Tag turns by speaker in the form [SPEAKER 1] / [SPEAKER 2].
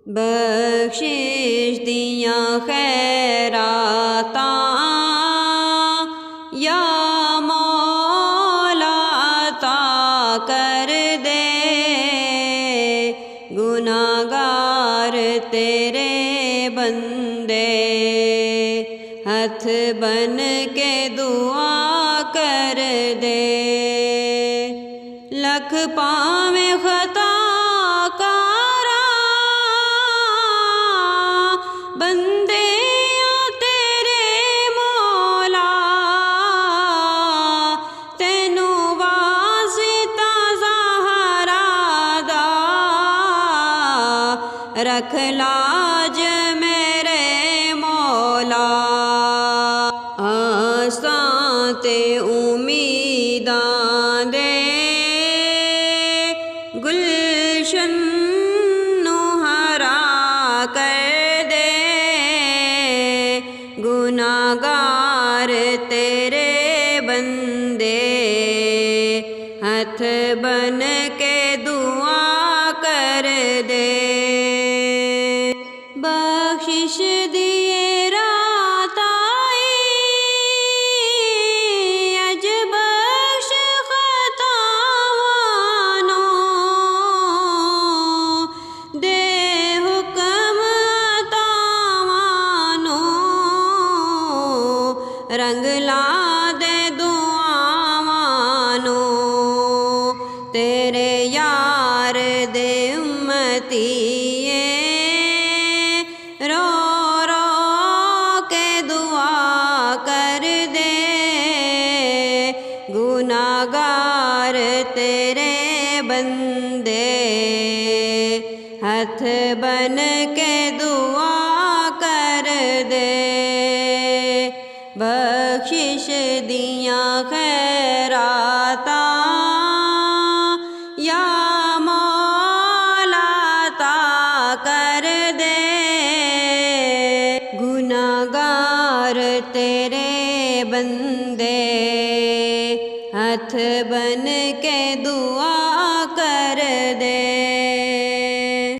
[SPEAKER 1] बख्शिश दियां खैरातां या मौला अता कर दे। गुनाहगार तेरे बंदे हथ बन के दुआ कर दे। लख पावे खता कारा बंदे तेरे मौला, तेनू वासिता ज़हरा दा रख लाज मेरे मौला। आसां ते उम्मीदां दे गुलशन नू हरा कर दे। गुनाहगार तेरे बंदे हथ बन के दुआ कर दे। बख्शिश दिए रात आई अज बख्श खतावानो, दे हुक्म अतावानो रंग ला दे दुआवानो। तेरे यार दे उम्मतीए रो रो के दुआ कर दे। गुनाहगार तेरे बंदे हथ बन के दुआ कर दे। बख्शिश दियां खैरातां या मौला अता कर दे। गुनाहगार तेरे बंदे हथ बन के दुआ कर दे।